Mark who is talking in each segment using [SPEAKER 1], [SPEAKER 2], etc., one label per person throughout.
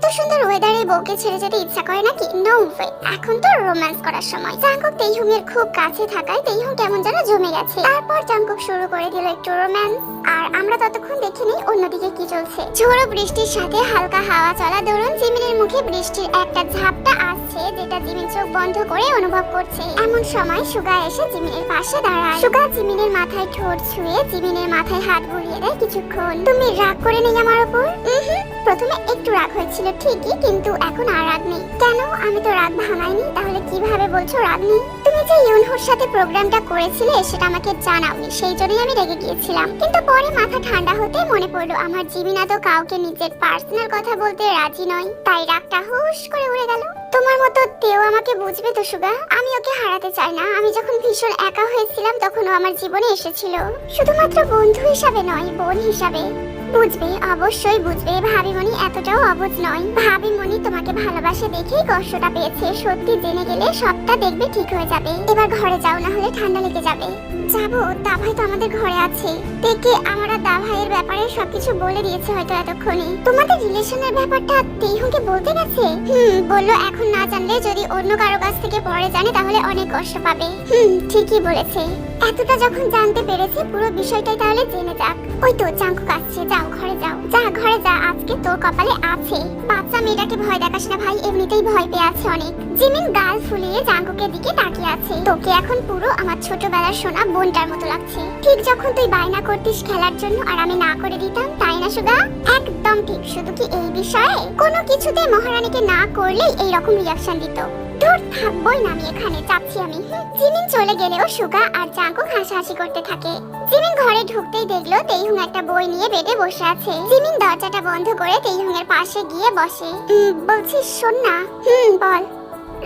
[SPEAKER 1] এত সুন্দর ওয়েদারে বউকে ছেড়ে যেতে ইচ্ছা করে নাকি? নো ওয়ে, এখন তো রোম্যান্স করার সময়। জাংকুক তেইহুংয়ের খুব কাছে থাকায় তেইহুং কেমন যেন জমে গেছে। তারপর জাংকুক শুরু করে দিল একটু রোম্যান্স, আর আমরা ততক্ষণ দেখিনি অন্যদিকে কি চলছে। ঝোড়ো বৃষ্টির সাথে হালকা হাওয়া চলা দরুন জিমিনের মুখে বৃষ্টির একটা ঝাপটা আসছে, যেটা জিমিন চোখ বন্ধ করে অনুভব করছে। এমন সময় সুগা এসে জিমিনের পাশে দাঁড়ায়। সুগা জিমিনের মাথায় ঠোঁট ছুঁয়ে জিমিনের মাথায় হাত বুলিয়ে দেয় কিছুক্ষণ। তুমি রাগ করে নেই আমার উপর? প্রথমে একটু রাগ হয়েছিল ঠিকই, কিন্তু এখন আর রাগ নেই। কেন? আমি তো রাগ ভাঙাইনি, তাহলে কিভাবে বলছো রাগ নেই? তুমি যে ইউনহুর সাথে প্রোগ্রামটা করেছিলে সেটা আমাকে জানাওনি, সেই জন্যই আমি রেগে গিয়েছিলাম। কিন্তু পরে মাথা ঠান্ডা হতে মনে পড়লো আমার জিমিনা তো কাউকে নিজের পার্সোনাল কথা বলতে রাজি নয়, তাই রাগটা হুশ করে উড়ে গেল। তোমার মতো তেও আমাকে বুঝবে তো সুগা। আমি ওকে হারাতে চাই না। আমি যখন ভীষণ একা হয়েছিলাম তখন ও আমার জীবনে এসেছিল, শুধুমাত্র বন্ধু হিসাবে নয়, বোন হিসাবে। বুঝবে, অবশ্যই বুঝবে। ভাবিমণি এতটাও অবুঝ নয়। ভাবিমণি তোমাকে ভালোবাসে দেখেই কষ্টটা পেয়েছে। সত্যি জেনে গেলে সবটা দেখবে ঠিক হয়ে যাবে। এবার ঘরে যাও, না হলে ঠান্ডা লেগে যাবে। যাবো, দাভাই তো আমাদের ঘরে আছে। দেখে আমরা দাভাইয়ের ব্যাপারে সবকিছু বলে দিয়েছে হয়তো এতক্ষণে। তোমাদের রিলেশনের ব্যাপারটা তেইহুকে বলতে গেছে? বললো এখন না জানলে যদি অন্য কারো কাছ থেকে পরে জানে তাহলে অনেক কষ্ট পাবে। ঠিকই বলেছে। এতটা যখন জানতে পেরেছে পুরো বিষয়টাই তাহলে জেনে যাক। ওই তো জাংকুক আসছে, যাও ঘরে যাও। যা ঘরে যা, আজকে তোর কপালে আছে। বাচ্চা মেয়েটাকে ভয় দেখাস না ভাই, এমনিতেই ভয় পেয়ে আছে অনেক। জিমিন গাল ফুলিয়ে জাংকুকের দিকে তাকিয়ে আছে। তোকে এখন পুরো আমার ছোটবেলার সোনা বোনটার মতো লাগছে। ঠিক যখন তুই বায়না করতিস খেলার জন্য আর আমি না করে দিতাম, তাই না সুগা? একদম ঠিক। শুধু কি এই বিষয়ে কোনো কিছুতে মহারানীকে না করলেই এইরকম রিয়াকশন দিত। দূর থাকবোই না আমি এখানে, যাচ্ছি আমি। জিমিন চলে গেলেও সুগা আর জাংকুক হাসাহাসি করতে থাকে। জিমিন ঘরে ঢুকতেই দেখলো তেইহুং একটা বই নিয়ে বেডে বসে আছে। জিমিন দরজাটা বন্ধ করে তেইহুং এর পাশে গিয়ে বসে। বলছিস শোন না। বল।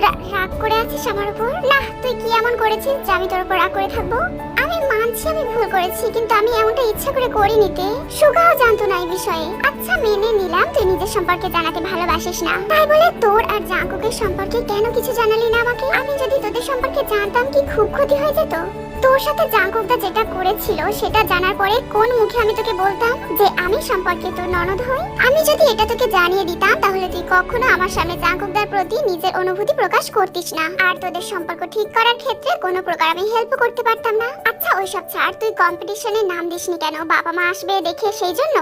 [SPEAKER 1] রাগ করে আছিস আমার উপর? না, তুই কি এমন করেছিস যে আমি তোর উপর রাগ করে থাকবো? আমি মানছি আমি ভুল করেছি, কিন্তু আমি এমনটা ইচ্ছা করে করিনি তে। সুগাও জানতো না এই বিষয়ে। আচ্ছা মেনে নিলাম তুই নিজের সম্পর্কে জানাতে ভালোবাসিস না, তাই বলে তোর আর জাংকুকের সম্পর্কে কেন কিছু জানালি না আমাকে? আমি যদি তোদের সম্পর্কে জানতাম কি খুব ক্ষতি হয়ে যেত? তোর সাথে জাংকুকদা যেটা করেছিল সেটা জানার পরে কোন মুখে আমি তোকে বলতাম যে আমি সম্পর্কে তোর ননদ হই? আমি যদি এটা তোকে জানিয়ে দিতাম তাহলে তুই কখনো আমার সামনে জাংকুকদার প্রতি নিজের অনুভূতি প্রকাশ করতিস না, আর তোদের সম্পর্ক ঠিক করার ক্ষেত্রে কোনো প্রকার আমি হেল্প করতে পারতাম না। আচ্ছা ওইসব ছাড়, তুই কম্পিটিশনে নাম দিসনি কেন? বাবা মা আসবে দেখে সেই জন্য?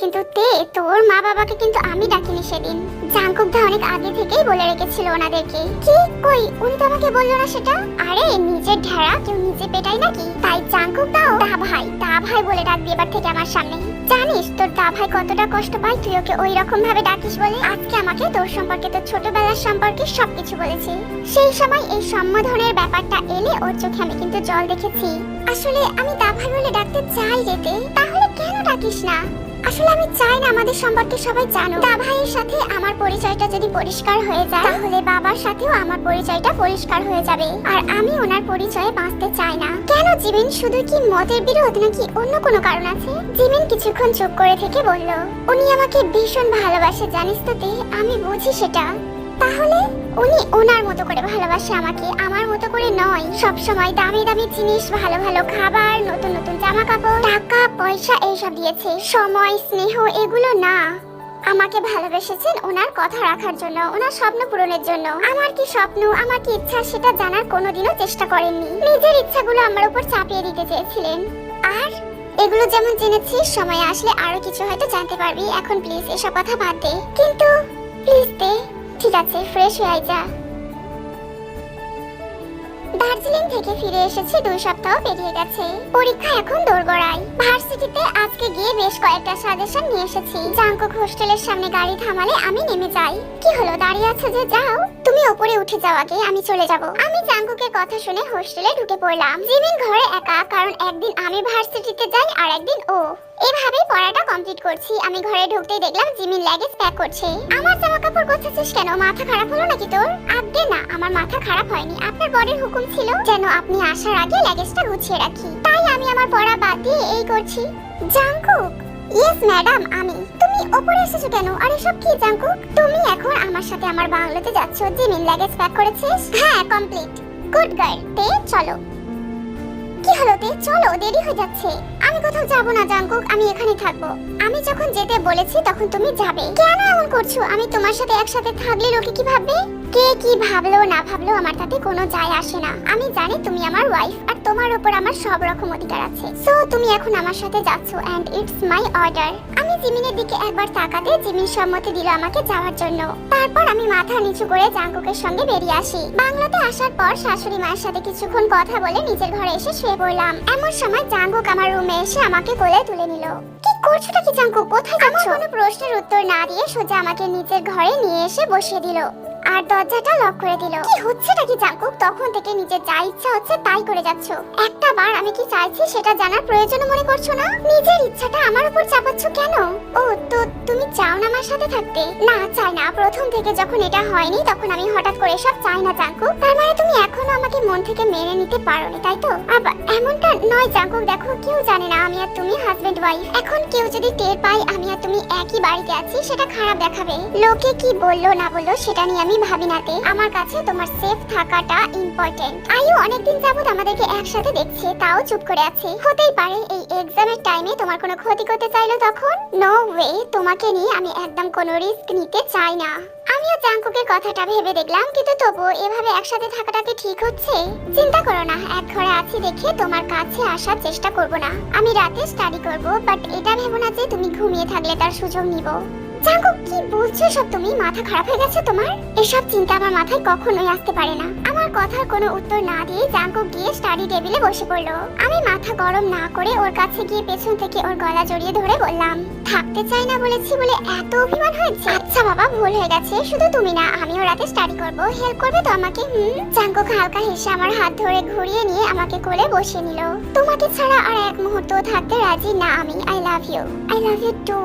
[SPEAKER 1] কিন্তু তোর মা বাবাকে কিন্তু আমি ডাকিনি সেদিন। জাংকুকদা অনেক আগে থেকেই বলে রেখেছিল ওনাদেরকে। কি? কই, উনি তো আমাকে বললো না সেটা। আরে নিজের ঢেড়া কেউ নিজে পেটাই নাকি? তাই জাংকুকদাও দা ভাই বলে ডাকবি এবার থেকে আমার সামনে। জানিস তোর দা ভাই কতটা কষ্ট পায় তুই ওকে ওই রকম ভাবে ডাকিস বলে? আজকে আমাকে তোর সম্পর্কে, তোর ছোটবেলার সম্পর্কে সবকিছু বলেছি। সেই সময় এই সম্বোধনের ব্যাপারটা এলে ওর চোখে আমি কিন্তু জল দেখেছি। আসলে আমি দা ভাই বলে ডাকতে চাই যেতে, তাহলে কেন ডাকিস না? আসলে আমি চাই না আমাদের সম্পর্কে সবাই জানো। দা ভাইয়ের সাথে আমার পরিচয়টা যদি পরিষ্কার হয়ে যায় তাহলে বাবার সাথেও আমার পরিচয়টা পরিষ্কার হয়ে যাবে, আর আমি ওনার পরিচয়ে বাঁচতে চাই না। কেন জিমিন? শুধু কি মতের বিরোধ নাকি অন্য কোনো কারণ আছে? জিমিন কিছুক্ষণ চুপ করে থেকে বলল, উনি আমাকে ভীষণ ভালোবাসে জানিস তো তে, আমি বুঝি সেটা। তাহলে উনি ওনার মতো করে ভালোবাসে আমাকে, আমার মতো করে নয়। সব সময় দামি দামি জিনিস, ভালো ভালো খাবার, নতুন নতুন জামা কাপড়, টাকা পয়সা এইসব দিয়েছে। সময়, স্নেহ এগুলো না। আমাকে ভালোবেসেছেন ওনার কথা রাখার জন্য, ওনার স্বপ্ন পূরণের জন্য। আমার কি স্বপ্ন, আমার কি ইচ্ছা সেটা জানার কোনোদিনও চেষ্টা করেননি। নিজের ইচ্ছাগুলো আমার উপর চাপিয়ে দিতে চেয়েছিলেন। আর এগুলো যেমন জেনেছিস, সময় আসলে আরো কিছু হয়তো জানতে পারবি। এখন প্লিজ এসব কথা বাদ দে। কিন্তু প্লিজ দে। ঠিক আছে, ফ্রেশ হয়ে যা। দার্জিলিং থেকে ফিরে এসেছি 2 সপ্তাহ পেরিয়ে গেছে। পরীক্ষা এখন দোরগোড়ায়। ভার্সিটিতে আজকে গিয়ে বেশ কয়েকটা সাজেশন নিয়ে এসেছি। জাংকুক হোস্টেলের সামনে গাড়ি থামালে আমি নেমে যাই। কি হলো, দাঁড়িয়ে আছে যে? যাও, তুমি ওপরে উঠে যাও আগে, আমি চলে যাব। আমি জাংকুকের কথা শুনে হোস্টেলে ঢুকে পড়লাম। জিমিন ঘরে একা, কারণ একদিন আমি ভার্সিটিতে যাই আর একদিন ও। এভাবেই পড়াটা কমপ্লিট করছি। আমি ঘরে ঢুকতেই দেখলাম জিমিন লাগেজ প্যাক করছে। আমার জামা কাপড় গোছাচ্ছিস কেন? মাথা খারাপ হলো নাকি তোর? আগে না, আমার মাথা খারাপ হয়নি। আপনার বরের হুকুম ছিল যেন আপনি আসার আগে লাগেজটা গুছিয়ে রাখি, তাই আমি আমার পড়া বাদ দিয়ে এই করছি। জাংকুক? ইয়েস ম্যাডাম আমি। তুমি ওপরে এসেছো কেন? আর এসব কি জাংকুক? তুমি এখন আমার সাথে আমার বাংলোতে যাচ্ছ। জিমিন লাগেজ প্যাক করেছিস? হ্যাঁ কমপ্লিট। গুড গার্ল, তে চলো। কি হলো তে, চলো দেরি হয়ে যাচ্ছে। আমি কোথাও যাব না জাঙ্কুক, আমি এখানে থাকবো। আমি যখন যেতে বলেছি তখন তুমি যাবে। কেন এমন করছো? আমি তোমার সাথে একসাথে থাকলে লোকে কি ভাববে? কে কি ভাবলো না ভাবলো আমার তাতে কোনো যায় আসে না। আমি জানি তুমি আমার ওয়াইফ আর তোমার উপর আমার সব রকম অধিকার আছে। সো তুমি এখন আমার সাথে যাচ্ছো এন্ড ইটস মাই অর্ডার। আমি জিমিনের দিকে একবার তাকাতে জিমিন সম্মতি দিল আমাকে যাওয়ার জন্য। তারপর আমি মাথা নিচু করে জাঙ্কুকের সঙ্গে বেরিয়ে আসি। বাংলাতে আসার পর শাশুড়ি মায়ের সাথে কিছুক্ষণ কথা বলে নিজের ঘরে এসে শুয়ে পড়লাম। এমন সময় জাঙ্কুক আমার রুমে এসে আমাকে কোলে তুলে নিল। কি করছোটা কি জাঙ্কুক, কোথায় যাচ্ছো? আমার কোনো প্রশ্নের উত্তর না দিয়ে সোজা আমাকে নিজের ঘরে নিয়ে এসে বসিয়ে দিল আর দরজাটা লক করে দিল। কি হচ্ছেটা কি জাঙ্কুক? তখন থেকে নিজের যা ইচ্ছা হচ্ছে তাই করে যাচ্ছ। একটা বার আমি কি চাইছি সেটা জানার প্রয়োজন মনে করছো না? নিজের ইচ্ছাটা আমার উপর চাপাচ্ছ কেন? ও তো তুমি চাও না আমার সাথে থাকতে? না, চাই না। প্রথম থেকে যখন এটা হয়নি তখন আমি হঠাৎ করে সব চাই না জাঙ্কুক। তার মানে তুমি এখনো আমাকে মন থেকে মেনে নিতে পারোনি, তাই তো? আবার এমনটা নয় জাঙ্কুক, দেখো কেউ জানে না আমি আর তুমি হাজবেন্ড ওয়াইফ। এখন কেউ যদি টের পায় আমি আর তুমি একই বাড়িতে আছি সেটা খারাপ দেখাবে। লোকে কি বললো না বললো সেটা নিয়ে আমি ভাবি নাতে। আমার কাছে তোমার সেফ থাকাটা ইম্পর্টেন্ট। আয়ু অনেকদিন যাবত আমাদেরকে একসাথে দেখছে, তাও চুপ করে আছে। হতেই পারে এই এক্সামের টাইমে তোমার কোনো ক্ষতি করতে চাইলো তখন। নো ওয়ে, তোমাকে নিয়ে আমি একদম কোনো রিস্ক নিতে চাই না। আমিও জাঙ্কুকের কথাটা ভেবে দেখলাম, কিন্তু তবু এভাবে একসাথে থাকাটা কি ঠিক হচ্ছে? চিন্তা করো না, এক ঘরে আছি দেখে তোমার কাছে আসার চেষ্টা করব না। আমি রাতে স্টাডি করব, বাট এটা ভেবো না যে তুমি ঘুমিয়ে থাকলে তার সুযোগ নিব। জাঙ্কুক কি বলছো সব তুমি? মাথা খারাপ হয়ে গেছে তোমার? এসব চিন্তা আমার মাথায় কখনোই আসতে পারে না। আমার কথার কোনো উত্তর না দিয়ে জাঙ্কুক গিয়ে স্টাডি টেবিলে বসে পড়লো। আমি মাথা গরম না করে ওর কাছে গিয়ে পেছন থেকে ওর গলা জড়িয়ে ধরে বললাম, থাকতে চাই না বলেছি বলে এত অভিমান হয়েছে? আচ্ছা বাবা, ভুল হয়ে গেছে। শুধু তুমি না, আমিও রাতে স্টাডি করব। হেল্প করবে তো আমাকে? জাঙ্কুক হালকা হেসে আমার হাত ধরে ঘুরিয়ে নিয়ে আমাকে কোলে বসিয়ে নিল। তোমাকে ছাড়া আর এক মুহূর্ত থাকতে রাজি না আমি। I love you. I love you too.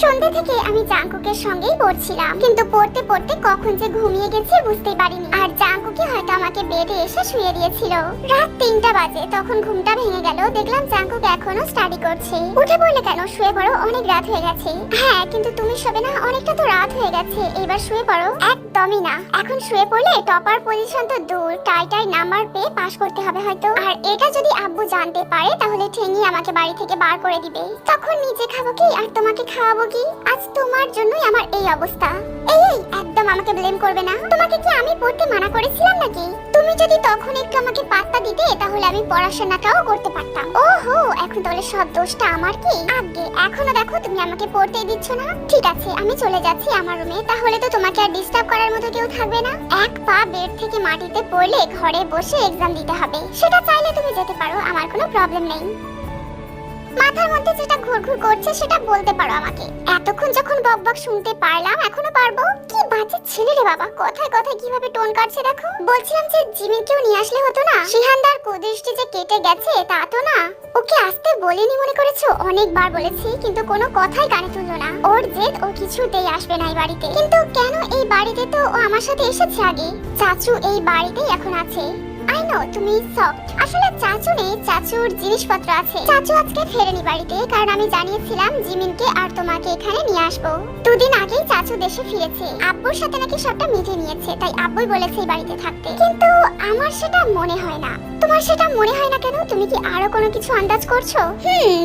[SPEAKER 1] সন্ধ্যা থেকে আমি জাঙ্কুকের সঙ্গেই পড়ছিলাম, কিন্তু পড়তে পড়তে কখন যে ঘুমিয়ে গেছি বুঝতেই পারিনি। আর জাঙ্কুকি হয়তো আমাকে বেডে এসে শুয়ে দিয়েছিল। রাত 3টা বাজে, তখন ঘুমটা ভেঙে গেল। দেখলাম জাঙ্কুক এখনো স্টাডি করছে। উঠে পড়লে কেন? শুয়ে পড়ো, অনেক রাত হয়ে গেছে। হ্যাঁ, কিন্তু তুমি শোবে না? অনেকটা তো রাত হয়ে গেছে, এবার শুয়ে পড়ো। একদমই না, এখন শুয়ে পড়লে টপার পজিশন তো দূর, টাই নাম্বার পেয়ে পাস করতে হবে হয়তো। আর এটা যদি আব্বু জানতে পারে তাহলে ঠেঙিয়ে আমাকে বাড়ি থেকে বার করে দিবে। তখন নিজে খাবো কি আর তোমাকে খাওয়াবো কি? আজ তোমার জন্যই আমার এই অবস্থা। এই একদম আমাকে ব্লেম করবে না। তোমাকে কি আমি পড়তে মানা করেছিলাম নাকি? তুমি যদি তখন একটু আমাকে পাত্তা দিতে তাহলে আমি পড়াশোনাটাও করতে পারতাম। ওহো, এখন তাহলে সব দোষটা আমার কি? আগে এখনো দেখো তুমি আমাকে পড়তেই দিচ্ছ না। ঠিক আছে, আমি চলে যাচ্ছি আমার রুমে। তাহলে তো তোমাকে আর ডিস্টার্ব করার মতো কেউ থাকবে না। এক পা বেড থেকে মাটিতে পড়লে ঘরে বসে এক্সাম দিতে হবে, সেটা চাইলে তুমি যেতে পারো, আমার কোনো প্রবলেম নেই। মাথার মধ্যে যেটা ঘুরঘুর করছে সেটা বলতে পারো আমাকে। এতক্ষণ যখন বকবক শুনতে পারলাম, এখনো পারবো? কি বাজে ছেলে রে বাবা, কথায় কথায় কিভাবে টোন কাটছে দেখো। বলছিলাম যে জিমিনকেও নিয়ে আসলে হতো না? সিহানদার কুদৃষ্টি যে কেটে গেছে তা তো না? ওকে আসতে বলিনি মনে করেছো? অনেকবার বলেছি কিন্তু কোনো কথাই কানে তুললো না। ওর জেদ, ও কিছুতেই আসবে না এই বাড়িতে। কিন্তু কেন? এই বাড়িতে তো ও আমার সাথে এসেছে আগে। চাচু এই বাড়িতেই এখন আছে। আই নো তুমি সফট। আসলে চাচু নেই, চাচুর জিনিসপত্র আছে। চাচু আজকে ফেরেনি বাড়িতে, কারণ আমি জানিয়েছিলাম জিমিনকে আর তোমাকে এখানে নিয়ে আসবো। 2 দিন আগেই চাচু দেশে ফিরেছে। আব্বুর সাথে নাকি সবটা মিটে নিয়েছে, তাই আব্বুই বলেছে এই বাড়িতে থাকতে। কিন্তু আমার সেটা মনে হয় না। তোমার সেটা মনে হয় না কেন? তুমি কি আরো কোনো কিছু আন্দাজ করছো?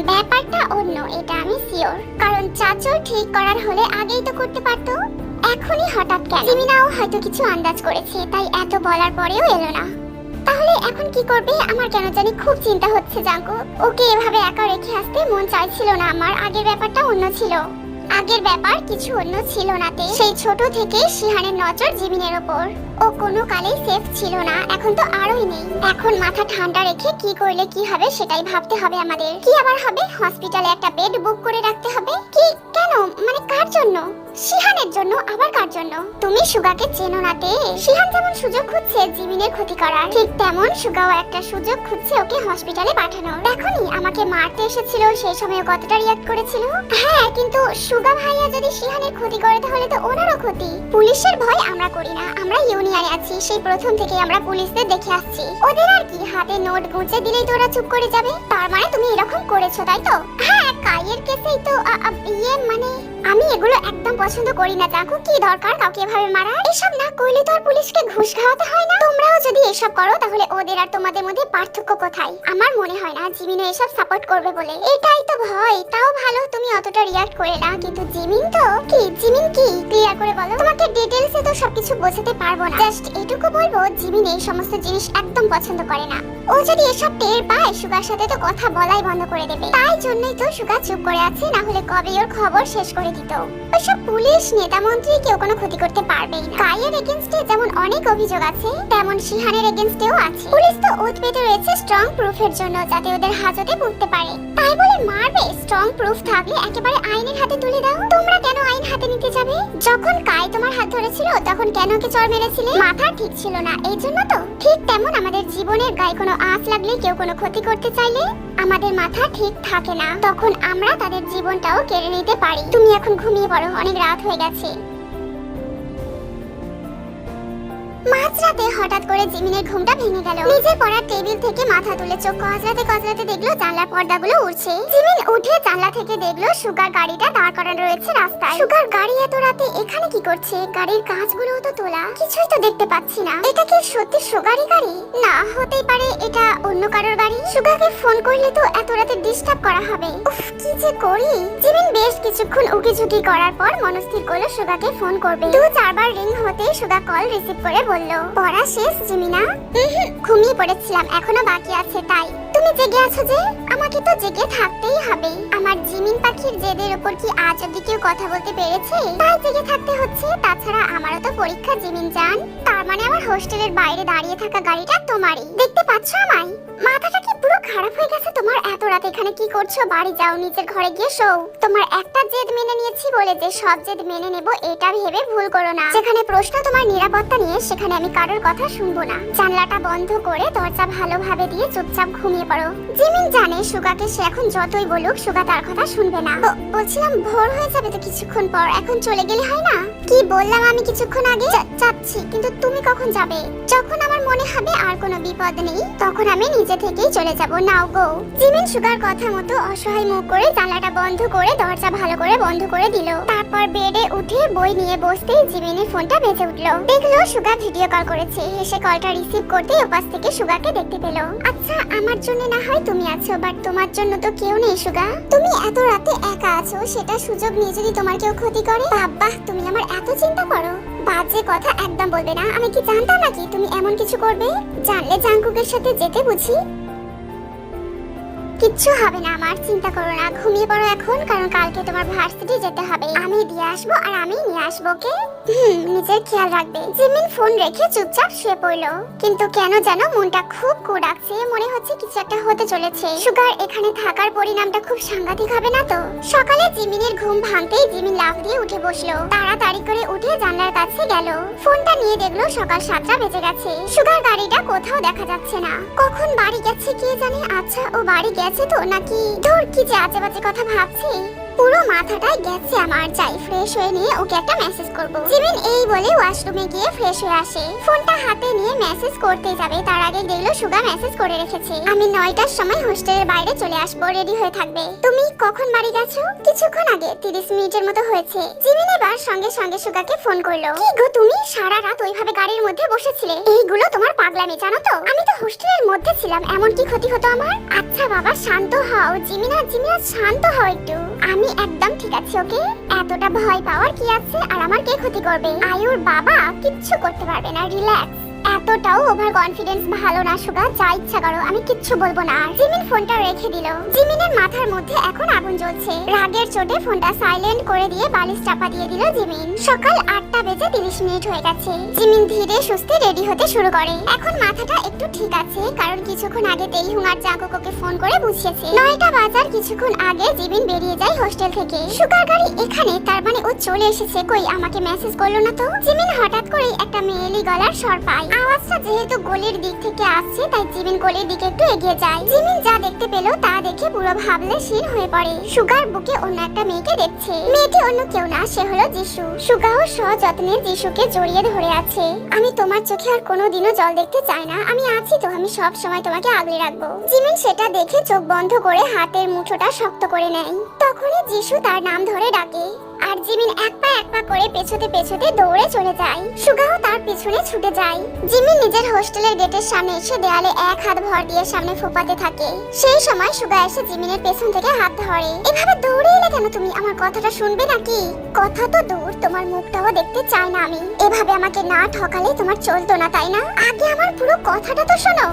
[SPEAKER 1] ব্যাপারটা অন্য, এটা আমি শিওর। কারণ চাচু ঠিক করার হলে আগেই তো করতে পারতো। এখনই হঠাৎ কেন? জিমিনাও হয়তো কিছু আন্দাজ করেছে, তাই এত বলার পরেও এলো না। তাহলে এখন কি করবে? আমার কেন জানি খুব চিন্তা হচ্ছে জাঙ্কুক। ওকে এভাবে একা রেখে আসতে মন চাইছিল না আমার। আগের ব্যাপারটা অন্য ছিল। আগের ব্যাপার কিছু অন্য ছিল নাতে। সেই ছোট থেকে শিহানের নজর জিমিনের উপর। ও কোনো কালেই সেফ ছিল না, এখন তো আরোই নেই। এখন মাথা ঠান্ডা রেখে কি করলে কি হবে সেটাই ভাবতে হবে আমাদের। কি আবার হবে? হসপিটালে একটা বেড বুক করে রাখতে হবে। কি? কেন? মানে কার জন্য? শিহানের জন্য। আবার কার জন্য? তুমি সুগাকে চেনো না তে? শিহান যেমন সুযোগ খুঁজছে জিমিনের ক্ষতি করার, ঠিক তেমন সুগাও একটা সুযোগ খুঁজছে ওকে হসপিটালে পাঠানোর। দেখোনি আমাকে মারতে এসেছিল, সেই সময় কতটা রিঅ্যাক্ট করেছিল। হ্যাঁ, কিন্তু সুগা ভাইয়া যদি শিহানের ক্ষতি করে তাহলে তো ওনারও ক্ষতি। পুলিশের ভয় আমরা করি না, আমরা দুনিয়ায় আছি সেই প্রথম থেকে আমরা পুলিশদের দেখে আসছি। ওদের আর কি হাতে নোট গুঁজে দিলেই তো ওরা চুপ করে যাবে। তার মানে তুমি এরকম করেছো তাই তো? হ্যাঁ, কাইয়ের কেসেই তো মানে আমি এগুলো একদম পছন্দ করি না। দেখো কি দরকার কাউকে এভাবে মারা? এসব না করলে তো আর পুলিশকে ঘুষ খাওয়াতে হয় না। তোমরাও যদি এসব করো তাহলে ওদের আর তোমাদের মধ্যে পার্থক্য কোথায়? আমার মনে হয় না জিমিনও এসব সাপোর্ট করবে বলে। এটাই তো ভয়। তাও ভালো তুমি অতটা রিঅ্যাক্ট করে না, কিন্তু জিমিন তো জিমিন কি ক্লিয়ার করে বলো। তোমাকে ডিটেইলসে তো সবকিছু বোঝাতে পারবো না, জাস্ট এটুকু বলবো জিমিন এই সমস্ত জিনিস একদম পছন্দ করে না। ও যদি এসব টের পায় সুগার সাথে তো কথা বলাই বন্ধ করে দেবে। তাই জন্যই তো সুগা চুপ করে আছে, না হলে কবে ওর খবর শেষ করে দিত। ওইসব পুলিশ নেতা মন্ত্রী কেউ কোনো ক্ষতি করতে পারবেই না। কাইয়ের এগেইনস্টে যেমন অনেক অভিযোগ আছে তেমন শিহানের এগেইনস্টেও আছে। পুলিশ তো ওত পেতে রয়েছে স্ট্রং প্রুফের জন্য, যাতে ওদের হাজতে পড়তে পারে। তাই বলে মারবে? স্ট্রং প্রুফ থাকলে একেবারে আইনের হাতে তুলে দাও। তোমরা কেন আইন হাতে নিতে যাবে? যখন কাই তোমার হাত ধরেছিল তখন কেন ওকে চড় মেরেছিলে? মাথা ঠিক ছিল না এই জন্য তো। ঠিক তেমন আমাদের জীবনের গায়ে কোনো আঁচ লাগলে কেউ কোনো ক্ষতি করতে চাইলে আমাদের মাথা ঠিক থাকে না, তখন আমরা তাদের জীবনটাও কেড়ে নিতে পারি। তুমি এখন ঘুমিয়ে পড়ো, অনেক রাত হয়ে গেছে। মাঝরাতে হঠাৎ করে জিমিনের ঘুমটা ভেঙে গেল। নিজের পড়ার টেবিল থেকে মাথা তুলে চোখ কচলাতে দেখলো জানলার পর্দাগুলো উড়ছে। জিমিন উঠে জানলা থেকে দেখলো সুগার গাড়িটা দাঁড় করানো রয়েছে রাস্তায়। সুগার গাড়ি এত রাতে এখানে কি করছে? গাড়ির কাঁচগুলোও তো তোলা, কিছুই তো দেখতে পাচ্ছি না। এটা কি সত্যি সুগারই গাড়ি? না হতেই পারে এটা অন্য কারোর গাড়ি। সুগাকে ফোন করলে তো এত রাতে ডিস্টার্ব করা হবে। উফ, কি যে করি। জিমিন বেশ কিছুক্ষণ উকিঝুঁকি করার পর মনস্থির করলো সুগাকে ফোন করবে। 2-4 বার রিং হতে সুগা কল রিসিভ করে বললো, পড়া শেষ জিমিনা? ঘুমিয়ে পড়েছিলাম, এখনো বাকি আছে। তাই তুমি জেগে আছো যে? আমাকে তো জেগে থাকতেই হবে। আমার জিমিন পাখির জেদের উপর কি আজ অব্দি কেউ কথা বলতে পেরেছে? তাই জেগে থাকতে হচ্ছে। তাছাড়া আমারও তো পরীক্ষা জিমিন জান। তার মানে আমার হোস্টেলের বাইরে দাঁড়িয়ে থাকা গাড়িটা তোমারই। দেখতে পাচ্ছ আমায়? মাথাটা কি পুরো খারাপ হয়ে গেছে তোমার? এত রাত এখানে কি করছো? বাড়ি যাও, নিজের ঘরে গিয়ে শোও। তোমার একটা জেদ মেনে নিয়েছি বলে যে সব জেদ মেনে নেব এটা ভেবে ভুল করো না। যেখানে প্রশ্ন তোমার নিরাপত্তা নিয়ে, সেখানে আমি কারোর কথা শুনবো না। জানলাটা বন্ধ করে দরজা ভালোভাবে দিয়ে চুপচাপ ঘুমিয়ে পড়ো। জিমিন জানে সুগাকে সে এখন যতই বলুক সুগা তার কথা শুনবে না। বলছিলাম ভোর হয়ে যাবে তো কিছুক্ষণ পর, এখন চলে গেলে হয় না? কি বললাম আমি কিছুক্ষণ আগে? যাচ্ছি, কিন্তু তুমি কখন যাবে? যখন আমার মনে হবে আর কোনো বিপদ নেই তখন আমি নিজে থেকেই চলে যাব। নাও গো। জিমিন সুগার কথা মতো অসহায় মুখ করে জানলাটা বন্ধ করে দরজা ভালো করে বন্ধ করে দিল। তারপর বেডে উঠে বই নিয়ে বসতেই জিমিনের ফোনটা বেজে উঠলো। দেখলো সুগা ভিডিও কল করেছে। হেসে কলটা রিসিভ করতেই ওপাশ থেকে সুগাকে দেখতে পেল। আচ্ছা, আমার জন্য না হয় তুমি আছো, বাট তোমার জন্য তো কেউ নেই সুগা। তুমি এত রাতে একা আছো, সেটা সুযোগ নিয়ে যদি তোমার কেউ ক্ষতি করে? বাবা, তুমি আমার এত চিন্তা করো। বাজে কথা একদম বলবে না। আমি কি জানতাম নাকি তুমি এমন কিছু করবে? জানলে জাঙ্কুকের সাথে যেতে বুঝি? কিচ্ছু হবে না আমার, চিন্তা করো না। ঘুমিয়ে পড়ো এখন, কারণ কালকে তোমার ভার্সিটি যেতে হবে। আমি দিয়ে আসবো আর আমি নিয়ে আসবো। কে? নিজের খেয়াল রাখবে। জিমিন ফোন রেখে চুপচাপ শুয়ে পড়লো। কিন্তু কেন যেন মনটা খুব কুড়াচ্ছে, মনে হচ্ছে কিছু একটা হতে চলেছে। সুগার এখানে থাকার পরিণামটা খুব সাংঘাতিক হবে না তো? সকালে জিমিনের ঘুম ভাঙতেই জিমিন লাফ দিয়ে উঠে বসলো। তাড়াতাড়ি করে উঠে জানলার কাছে গেল। ফোনটা নিয়ে দেখলো সকাল 7টা বেজে গেছে। সুগার গাড়িটা কোথাও দেখা যাচ্ছে না। কখন বাড়ি গেছে কে জানে। আচ্ছা, ও বাড়ি গেছে তো নাকি? ধর, কি যে আজে বাজে কথা ভাবছি। পুরো মাথাটাই গেছে আমার। যাই, ফ্রেশ হয়ে নিয়ে ওকে একটা মেসেজ করব। জিমিন এই বলে ওয়াশরুমে গিয়ে ফ্রেশ হয়ে আসে। ফোনটা হাতে নিয়ে মেসেজ করতে যাবে, তার আগে দেখলো সুগা মেসেজ করে রেখেছে, আমি 9টার সময় হোস্টেলের বাইরে চলে আসবো, রেডি হয়ে থাকবে। তুমি কখন বাড়ি গেছো? কিছুক্ষণ আগে, 30 মিনিটের মতো হয়েছে। জিমিন এবার সঙ্গে সঙ্গে সুগাকে ফোন করলো। কি গো, তুমি সারা রাত ওইভাবে গাড়ির মধ্যে বসেছিলে? এইগুলো তোমার পাগলামি, জানো তো? আমি তো হোস্টেলের মধ্যে ছিলাম, এমন কি ক্ষতি হতো আমার? আচ্ছা বাবা, শান্ত হও। জিমিনা শান্ত হও একটু। আমি একদম ঠিক আছি, ওকে? এতটা ভয় পাওয়ার কি আছে? আর আমার কে ক্ষতি করবে? আয়ুর বাবা কিচ্ছু করতে পারবে না, রিল্যাক্স। এতটাও ওভার কনফিডেন্স ভালো না সুগা, যা ইচ্ছা করো, আমি কিচ্ছু বলবো না। জিমিন ফোনটা রেখে দিল। জিমিনের মাথার মধ্যে এখন আগুন জ্বলছে। রাগের চোটে ফোনটা সাইলেন্ট করে দিয়ে বালিশ চাপা দিয়ে দিল জিমিন। সকাল 8টা বেজে 30 মিনিট হয়ে গেছে। জিমিন ধীরে সুস্থে রেডি হতে শুরু করে। এখন মাথাটা একটু ঠিক আছে, কারণ কিছুক্ষণ আগে তেইহুং আর জাঙ্কুককে ফোন করে বুঝিয়েছে। 9টা বাজার কিছুক্ষণ আগে জিমিন বেরিয়ে যায় হোস্টেল থেকে। সুগার গাড়ি এখানে, তার মানে ও চলে এসেছে। কই, আমাকে মেসেজ করলো না তো? জিমিন হঠাৎ করে একটা মেয়েলি গলার স্বর পায়। আওয়াজটা যেহেতু গলির দিক থেকে আসছে, তাই জিমিন গলির দিকে একটু এগিয়ে যায়। জিমিন যা দেখতে পেল তা দেখে পুরো ভাবলেশীন হয়ে পড়ে। সুগার বুকে অন্য একটা মেয়েকে দেখছে। মেয়েটি অন্য কেউ না, সে হলো যিশু। সুগাও সযত্নে যিশুকে জড়িয়ে ধরে আছে। আমি তোমার চোখে আর কোনোদিনও জল দেখতে চাই না, আমি আছি তো, আমি সব সময় তোমাকে আগলে রাখবো। জিমিন সেটা দেখে চোখ বন্ধ করে হাতের মুঠোটা শক্ত করে নেয়। তখনই যিশু তার নাম ধরে ডাকে আর জিমিন এক পা করে পেছোতে পেছোতে দৌড়ে চলে যায়। সুগাও তার পিছনে ছুটে যায়। জিমিন নিজের হোস্টেলের গেটের সামনে এসে দেয়ালে এক হাত ভর দিয়ে সামনে ফোপাতে থাকে। সেই সময় সুগা এসে জিমিনের পেছন থেকে হাত ধরে। এভাবে দৌড়ে এলে কেন তুমি? আমার কথাটা শুনবে নাকি? কথা তো দূর, তোমার মুখটাও দেখতে চাই না আমি। এভাবে আমাকে না ঠকালে তোমার চলতো না, তাই না? আগে আমার পুরো কথাটা তো শোনো।